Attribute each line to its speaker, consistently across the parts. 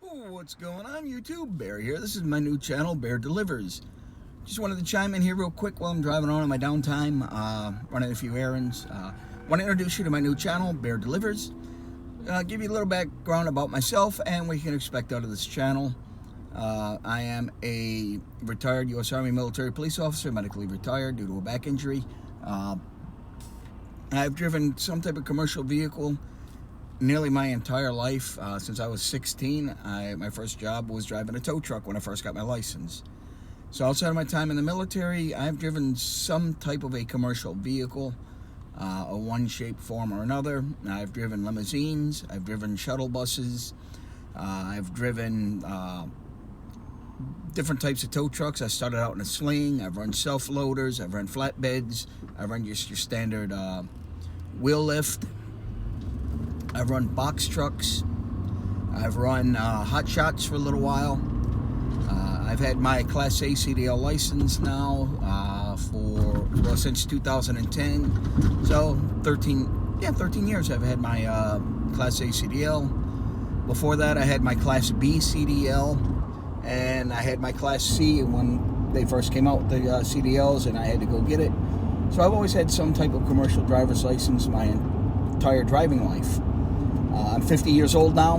Speaker 1: What's going on, YouTube? Bear here. This is my new channel, Bear Delivers. Just wanted to chime in here real quick while I'm driving on in my downtime, running a few errands. Want to introduce you to my new channel, Bear Delivers. Give you a little background about myself and what you can expect out of this channel. I am a retired U.S. Army military police officer, medically retired due to a back injury. I've driven some type of commercial vehicle nearly my entire life. Since I was 16, my first job was driving a tow truck when I first got my license. So outside of my time in the military, I've driven some type of a commercial vehicle, a one shape, form, or another. I've driven limousines, I've driven shuttle buses, I've driven different types of tow trucks. I started out in a sling, I've run self-loaders, I've run flatbeds, I've run just your standard wheel lift. I've run box trucks. I've run hot shots for a little while. I've had my Class A CDL license now since 2010. So 13 years I've had my Class A CDL. Before that, I had my Class B CDL, and I had my Class C when they first came out with the CDLs, and I had to go get it. So I've always had some type of commercial driver's license my entire driving life. I'm 50 years old now.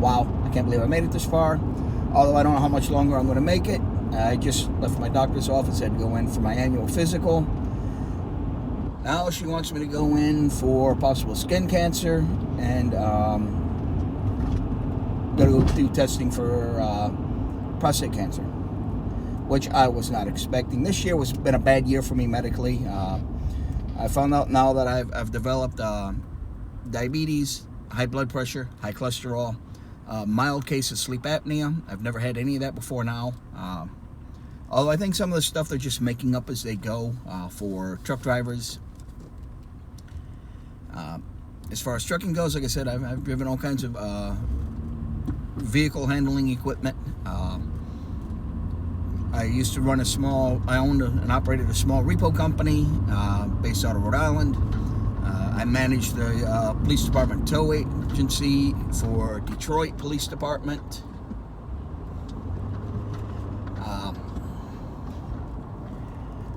Speaker 1: Wow, I can't believe I made it this far. Although I don't know how much longer I'm going to make it. I just left my doctor's office. I had to go in for my annual physical. Now she wants me to go in for possible skin cancer and go do testing for prostate cancer, which I was not expecting. This year has been a bad year for me medically. I found out now that I've developed diabetes, high blood pressure, high cholesterol, mild case of sleep apnea. I've never had any of that before now. Although I think some of the stuff they're just making up as they go for truck drivers. As far as trucking goes, like I said, I've driven all kinds of vehicle handling equipment. I used to run I owned and operated a small repo company based out of Rhode Island. I managed the police department tow agency for Detroit Police Department.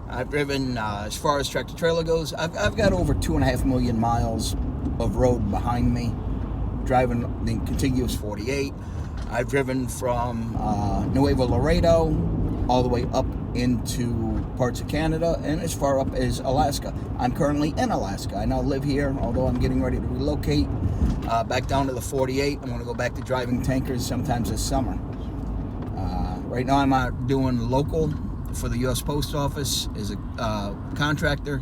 Speaker 1: I've driven, as far as tractor trailer goes, I've got over 2.5 million miles of road behind me, driving the contiguous 48. I've driven from Nuevo Laredo all the way up into parts of Canada and as far up as Alaska. I'm currently in Alaska. I now live here, although I'm getting ready to relocate back down to the 48. I'm going to go back to driving tankers sometimes this summer. Right now I'm doing local for the U.S. Post Office as a contractor.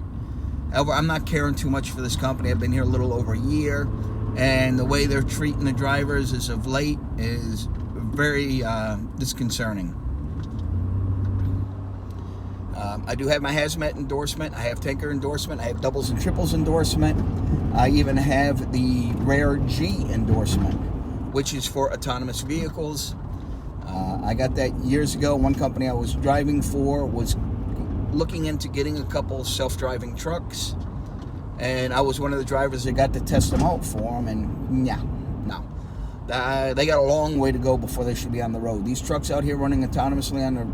Speaker 1: However, I'm not caring too much for this company. I've been here a little over a year, and the way they're treating the drivers as of late is very disconcerting. I do have my hazmat endorsement. I have tanker endorsement. I have doubles and triples endorsement. I even have the Rare G endorsement, which is for autonomous vehicles. I got that years ago. One company I was driving for was looking into getting a couple self-driving trucks, and I was one of the drivers that got to test them out for them, and no. They got a long way to go before they should be on the road. These trucks out here running autonomously on the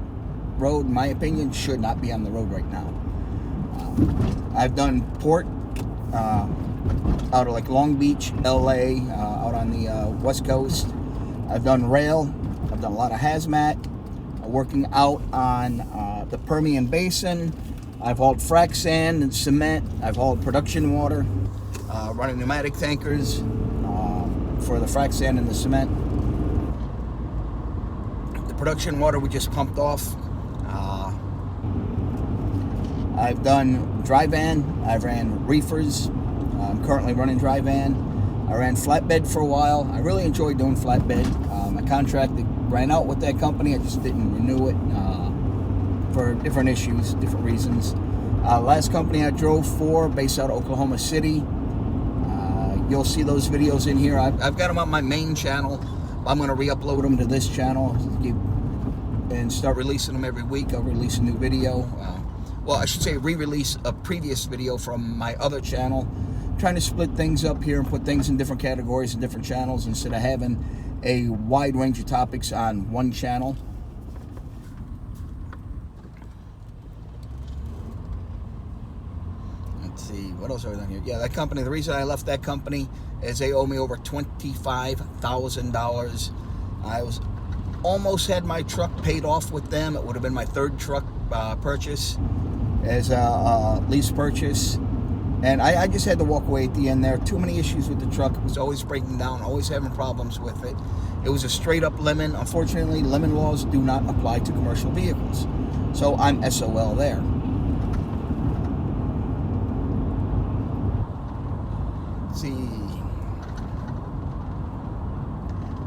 Speaker 1: road, in my opinion, should not be on the road right now. I've done port out of like Long Beach, LA, out on the West Coast. I've done rail. I've done a lot of hazmat, working out on the Permian Basin. I've hauled frac sand and cement. I've hauled production water, running pneumatic tankers for the frac sand and the cement. The production water we just pumped off. I've done dry van. I've ran reefers. I'm currently running dry van. I ran flatbed for a while. I really enjoyed doing flatbed. My contract ran out with that company. I just didn't renew it for different issues, different reasons. Last company I drove for, based out of Oklahoma City. You'll see those videos in here. I've got them on my main channel. I'm going to re-upload them to this channel and start releasing them every week. I'll release a new video. Well, I should say re-release a previous video from my other channel. Trying to split things up here and put things in different categories and different channels instead of having a wide range of topics on one channel. Let's see, what else are we on here? Yeah, that company, the reason I left that company is they owe me over $25,000. I almost had my truck paid off with them. It would have been my third truck purchase as a lease purchase. And I just had to walk away at the end there. Too many issues with the truck. It was always breaking down, always having problems with it. It was a straight up lemon. Unfortunately, lemon laws do not apply to commercial vehicles. So I'm SOL there. Let's see.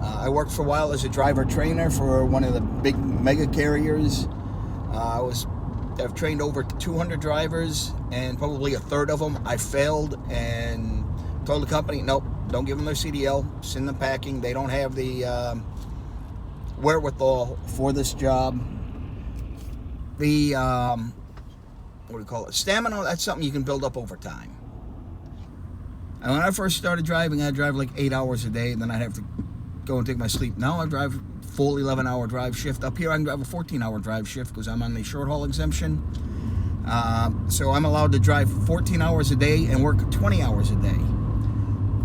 Speaker 1: I worked for a while as a driver trainer for one of the big mega carriers. I've trained over 200 drivers, and probably a third of them I failed and told the company, nope, don't give them their CDL, send them packing. They don't have the wherewithal for this job. The, what do you call it? Stamina, that's something you can build up over time. And when I first started driving, I'd drive like 8 hours a day, and then I'd have to go and take my sleep. Now I drive full 11-hour drive shift. Up here I can drive a 14-hour drive shift because I'm on the short haul exemption. So I'm allowed to drive 14 hours a day and work 20 hours a day.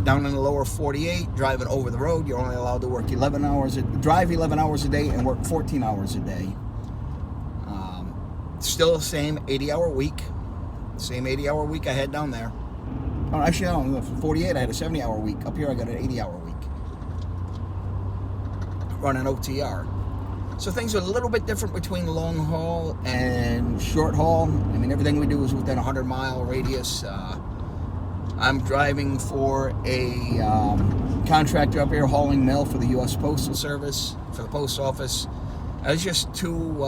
Speaker 1: Down in the lower 48, driving over the road, you're only allowed to work drive 11 hours a day and work 14 hours a day. Still the same 80-hour week. Same 80-hour week I had down there. Oh, actually, I don't know. For 48, I had a 70-hour week. Up here, I got an 80-hour week. Running OTR. So things are a little bit different between long haul and short haul. I mean, everything we do is within a 100-mile radius. I'm driving for a contractor up here hauling mail for the U.S. Postal Service, for the post office. There's just two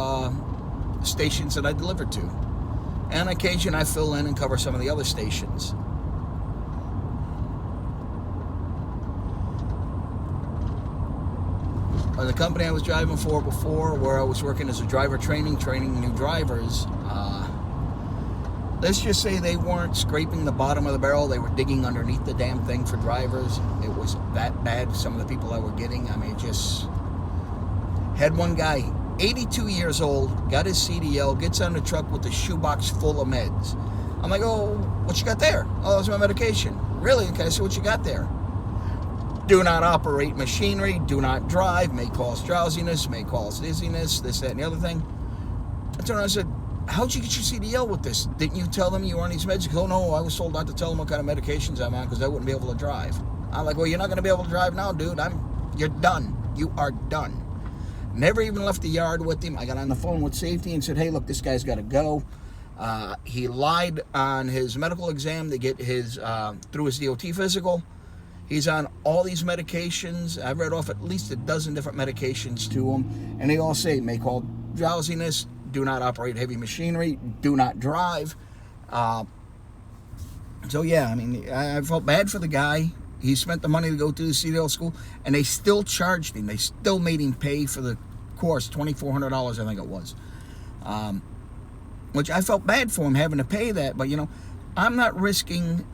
Speaker 1: stations that I deliver to. And on occasion, I fill in and cover some of the other stations. The company I was driving for before, where I was working as a driver training new drivers, let's just say they weren't scraping the bottom of the barrel. They were digging underneath the damn thing for drivers. It was that bad, some of the people I were getting. I mean, just had one guy, 82 years old, got his CDL, gets on the truck with a shoebox full of meds. I'm like, oh, what you got there? Oh, that's my medication. Really? Okay, so what you got there? Do not operate machinery, do not drive, may cause drowsiness, may cause dizziness, this, that, and the other thing. I told him, I said, how'd you get your CDL with this? Didn't you tell them you were on these meds? He goes, oh no, I was told not to tell them what kind of medications I'm on because I wouldn't be able to drive. I'm like, well, you're not going to be able to drive now, dude. You're done. You are done. Never even left the yard with him. I got on the phone with safety and said, hey, look, this guy's got to go. He lied on his medical exam to get his, through his DOT physical. He's on all these medications. I've read off at least a dozen different medications to him, and they all say may cause drowsiness, do not operate heavy machinery, do not drive. So yeah, I mean, I felt bad for the guy. He spent the money to go through the CDL school, and they still charged him. They still made him pay for the course, $2,400, I think it was. Which I felt bad for him having to pay that, but you know, I'm not risking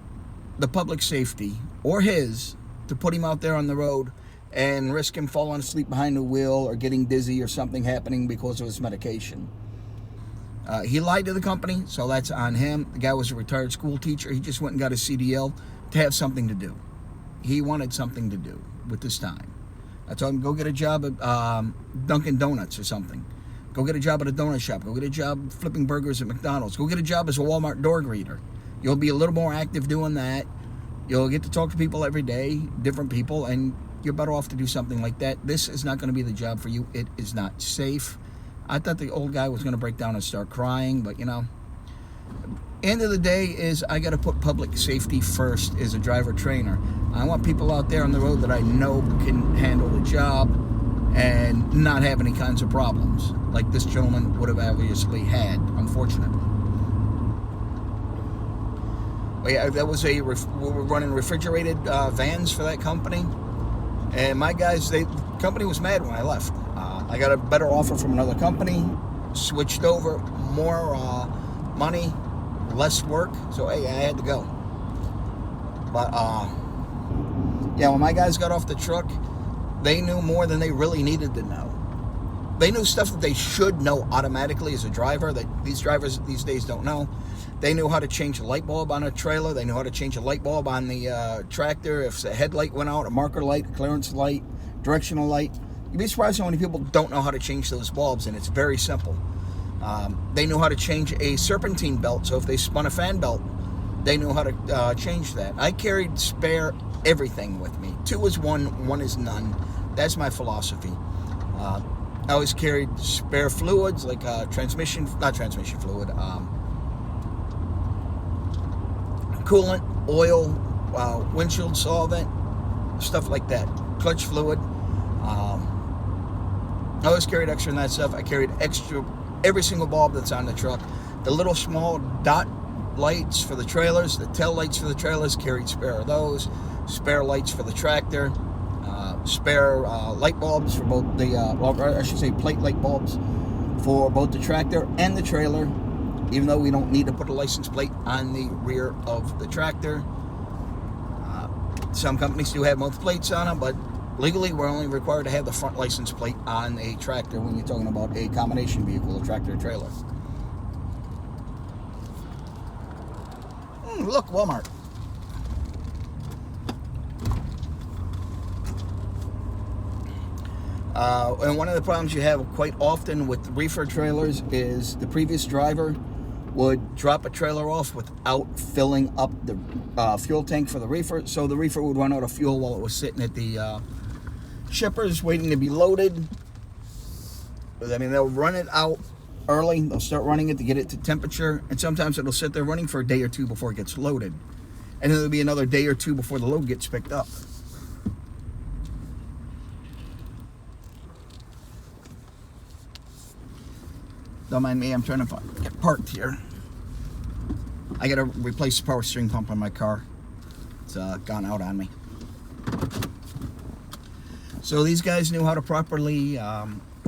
Speaker 1: the public safety or his to put him out there on the road and risk him falling asleep behind the wheel or getting dizzy or something happening because of his medication. He lied to the company, so that's on him. The guy was a retired school teacher. He just went and got his CDL to have something to do. He wanted something to do with his time. I told him, go get a job at Dunkin' Donuts or something. Go get a job at a donut shop. Go get a job flipping burgers at McDonald's. Go get a job as a Walmart door greeter. You'll be a little more active doing that. You'll get to talk to people every day, different people, and you're better off to do something like that. This is not going to be the job for you. It is not safe. I thought the old guy was going to break down and start crying, but you know, end of the day is I got to put public safety first as a driver trainer. I want people out there on the road that I know can handle the job and not have any kinds of problems like this gentleman would have obviously had, unfortunately. But yeah, that was we were running refrigerated vans for that company, and my guys, the company was mad when I left. I got a better offer from another company, switched over, more money, less work, so hey, I had to go. But yeah, when my guys got off the truck, They knew more than they really needed to know. They knew stuff that they should know automatically as a driver that these drivers these days don't know. They knew how to change a light bulb on a trailer. They knew how to change a light bulb on the tractor. If the headlight went out, a marker light, a clearance light, directional light. You'd be surprised how many people don't know how to change those bulbs, and it's very simple. They knew how to change a serpentine belt, so if they spun a fan belt, they knew how to change that. I carried spare everything with me. 2 is 1, 1 is none. That's my philosophy. I always carried spare fluids like not transmission fluid, coolant, oil, windshield solvent, stuff like that. Clutch fluid. I always carried extra in that stuff. I carried extra every single bulb that's on the truck. The little small dot lights for the trailers, the tail lights for the trailers, carried spare of those. Spare lights for the tractor. Spare light bulbs for both the, I should say plate light bulbs for both the tractor and the trailer, even though we don't need to put a license plate on the rear of the tractor. Some companies do have both plates on them, but legally we're only required to have the front license plate on a tractor when you're talking about a combination vehicle, a tractor or trailer. Look, Walmart. And one of the problems you have quite often with reefer trailers is the previous driver would drop a trailer off without filling up the fuel tank for the reefer. So the reefer would run out of fuel while it was sitting at the shippers waiting to be loaded. I mean, they'll run it out early. They'll start running it to get it to temperature. And sometimes it'll sit there running for a day or two before it gets loaded. And then there'll be another day or two before the load gets picked up. Don't mind me, I'm trying to get parked here. I gotta replace the power steering pump on my car. It's gone out on me. So these guys knew how to properly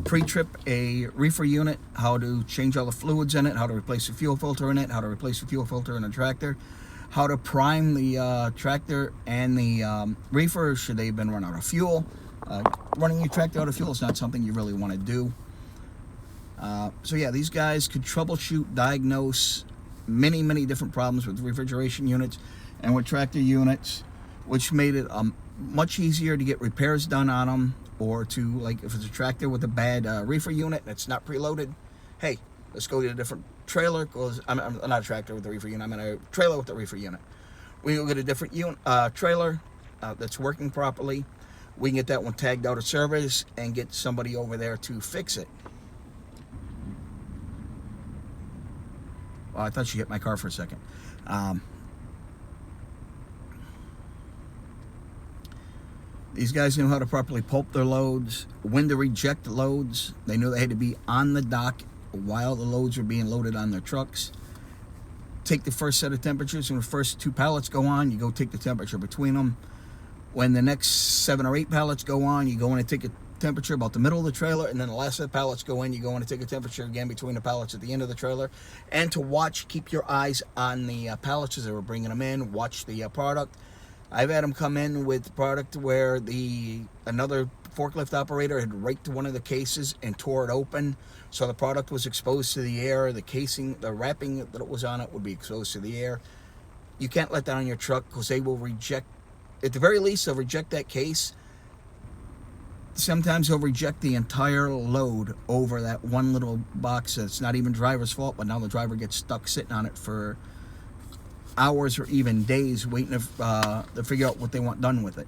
Speaker 1: pre-trip a reefer unit, how to change all the fluids in it, how to replace the fuel filter in it, how to replace the fuel filter in a tractor, how to prime the tractor and the reefer should they have been run out of fuel. Running your tractor out of fuel is not something you really want to do. So yeah, these guys could troubleshoot, diagnose many different problems with refrigeration units and with tractor units, which made it much easier to get repairs done on them, or to, like, if it's a tractor with a bad reefer unit and it's not preloaded, hey, let's go get a different trailer. I'm not a tractor with a reefer unit, I'm in a trailer with a reefer unit. We can go get a different trailer that's working properly. We can get that one tagged out of service and get somebody over there to fix it. Well, I thought she hit my car for a second. These guys knew how to properly pulp their loads, when to reject loads. They knew they had to be on the dock while the loads were being loaded on their trucks. Take the first set of temperatures. When the first 2 pallets go on, you go take the temperature between them. When the next 7 or 8 pallets go on, you go in and take a temperature about the middle of the trailer, and then the last set of pallets go in, you go in and take a temperature again between the pallets at the end of the trailer. And to watch, keep your eyes on the pallets as they were bringing them in. Watch the product. I've had them come in with product where another forklift operator had raked one of the cases and tore it open, so the product was exposed to the air. The casing, the wrapping that it was on it would be exposed to the air. You can't let that on your truck, because they will reject, at the very least, they'll reject that case. Sometimes they'll reject the entire load over that one little box that's not even driver's fault, but now the driver gets stuck sitting on it for hours or even days waiting to figure out what they want done with it.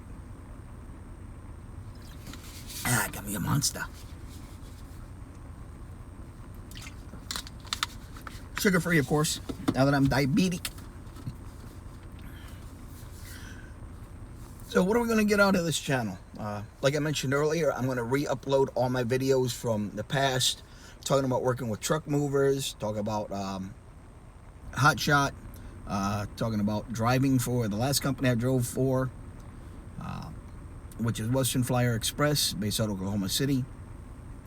Speaker 1: Got me a Monster. Sugar-free, of course, now that I'm diabetic. So what are we going to get out of this channel? Like I mentioned earlier, I'm going to re-upload all my videos from the past, talking about working with truck movers, talking about Hot Shot, talking about driving for the last company I drove for, which is Western Flyer Express, based out of Oklahoma City.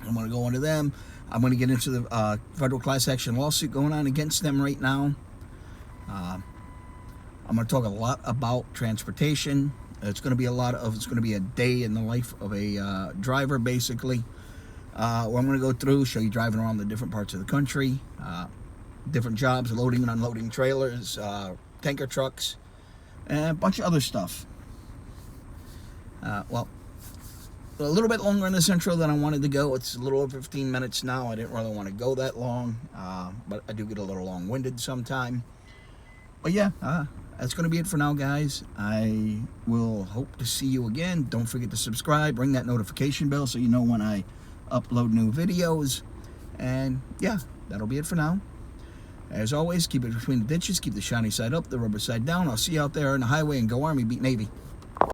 Speaker 1: I'm going to go into them. I'm going to get into the federal class action lawsuit going on against them right now. I'm going to talk a lot about transportation, It's going to be it's going to be a day in the life of a driver, basically. Where I'm going to go through, show you driving around the different parts of the country, different jobs, loading and unloading trailers, tanker trucks, and a bunch of other stuff. Well, a little bit longer in this intro than I wanted to go. It's a little over 15 minutes now. I didn't really want to go that long, but I do get a little long-winded sometime. But yeah, that's going to be it for now, guys. I will hope to see you again. Don't forget to subscribe, ring that notification bell so you know when I upload new videos. And yeah, that'll be it for now. As always, keep it between the ditches, keep the shiny side up, the rubber side down. I'll see you out there on the highway, and go Army, beat Navy.